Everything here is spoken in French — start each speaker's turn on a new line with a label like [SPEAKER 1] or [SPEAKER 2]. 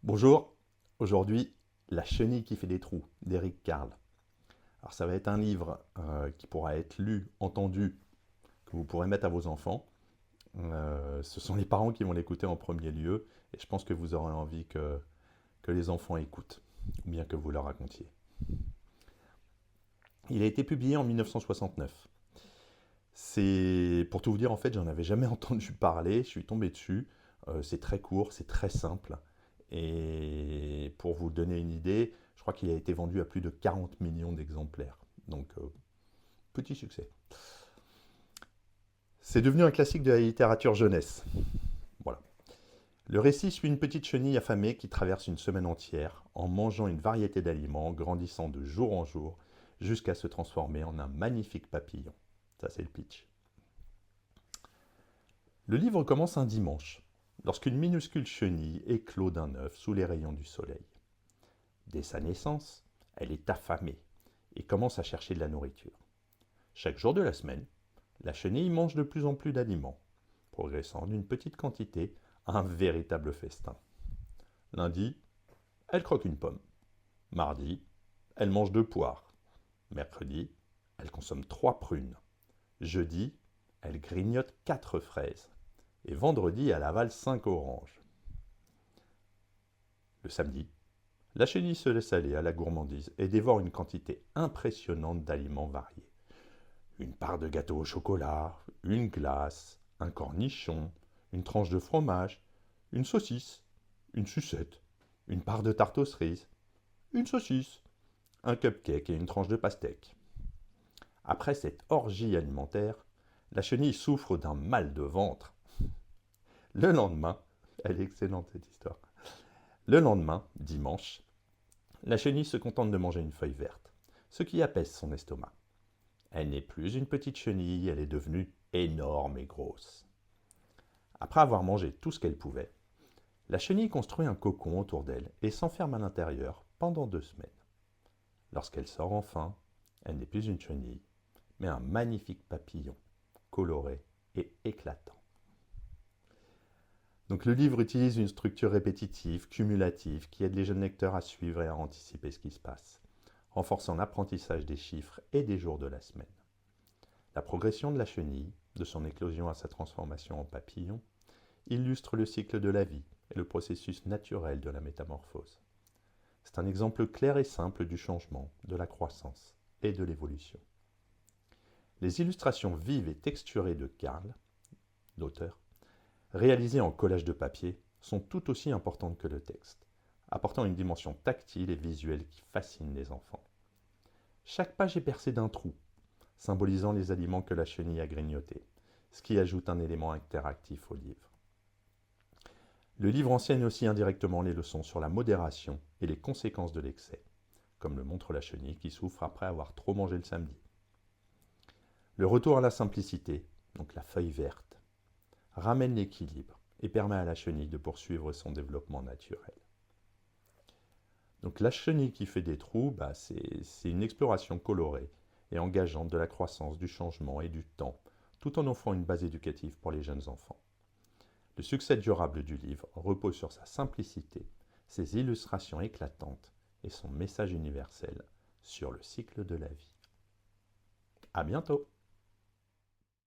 [SPEAKER 1] Bonjour, aujourd'hui, La chenille qui fait des trous d'Éric Carle. Alors ça va être un livre qui pourra être lu, entendu, que vous pourrez mettre à vos enfants. Ce sont les parents qui vont l'écouter en premier lieu et je pense que vous aurez envie que les enfants écoutent, ou bien que vous leur racontiez. Il a été publié en 1969. C'est, pour tout vous dire, en fait, j'en avais jamais entendu parler, je suis tombé dessus. C'est très court, c'est très simple. Et pour vous donner une idée, je crois qu'il a été vendu à plus de 40 millions d'exemplaires. Donc, petit succès. C'est devenu un classique de la littérature jeunesse. Voilà. Le récit suit une petite chenille affamée qui traverse une semaine entière en mangeant une variété d'aliments, grandissant de jour en jour jusqu'à se transformer en un magnifique papillon. Ça, c'est le pitch. Le livre commence un dimanche, lorsqu'une minuscule chenille éclot d'un œuf sous les rayons du soleil. Dès sa naissance, elle est affamée et commence à chercher de la nourriture. Chaque jour de la semaine, la chenille mange de plus en plus d'aliments, progressant d'une petite quantité à un véritable festin. Lundi, elle croque une pomme. Mardi, elle mange 2 poires. Mercredi, elle consomme 3 prunes. Jeudi, elle grignote 4 fraises. Et vendredi, elle avale 5 oranges. Le samedi, la chenille se laisse aller à la gourmandise et dévore une quantité impressionnante d'aliments variés. Une part de gâteau au chocolat, une glace, un cornichon, une tranche de fromage, une saucisse, une sucette, une part de tarte aux cerises, une saucisse, un cupcake et une tranche de pastèque. Après cette orgie alimentaire, la chenille souffre d'un mal de ventre. Le lendemain, elle est excellente cette histoire. Le lendemain, dimanche, la chenille se contente de manger une feuille verte, ce qui apaise son estomac. Elle n'est plus une petite chenille, elle est devenue énorme et grosse. Après avoir mangé tout ce qu'elle pouvait, la chenille construit un cocon autour d'elle et s'enferme à l'intérieur pendant 2 semaines. Lorsqu'elle sort enfin, elle n'est plus une chenille, mais un magnifique papillon, coloré et éclatant. Donc le livre utilise une structure répétitive, cumulative, qui aide les jeunes lecteurs à suivre et à anticiper ce qui se passe, renforçant l'apprentissage des chiffres et des jours de la semaine. La progression de la chenille, de son éclosion à sa transformation en papillon, illustre le cycle de la vie et le processus naturel de la métamorphose. C'est un exemple clair et simple du changement, de la croissance et de l'évolution. Les illustrations vives et texturées de Carle, l'auteur, réalisées en collage de papier, sont tout aussi importantes que le texte, apportant une dimension tactile et visuelle qui fascine les enfants. Chaque page est percée d'un trou, symbolisant les aliments que la chenille a grignotés, ce qui ajoute un élément interactif au livre. Le livre enseigne aussi indirectement les leçons sur la modération et les conséquences de l'excès, comme le montre la chenille qui souffre après avoir trop mangé le samedi. Le retour à la simplicité, donc la feuille verte, ramène l'équilibre et permet à la chenille de poursuivre son développement naturel. Donc la chenille qui fait des trous, c'est une exploration colorée et engageante de la croissance, du changement et du temps, tout en offrant une base éducative pour les jeunes enfants. Le succès durable du livre repose sur sa simplicité, ses illustrations éclatantes et son message universel sur le cycle de la vie. À bientôt!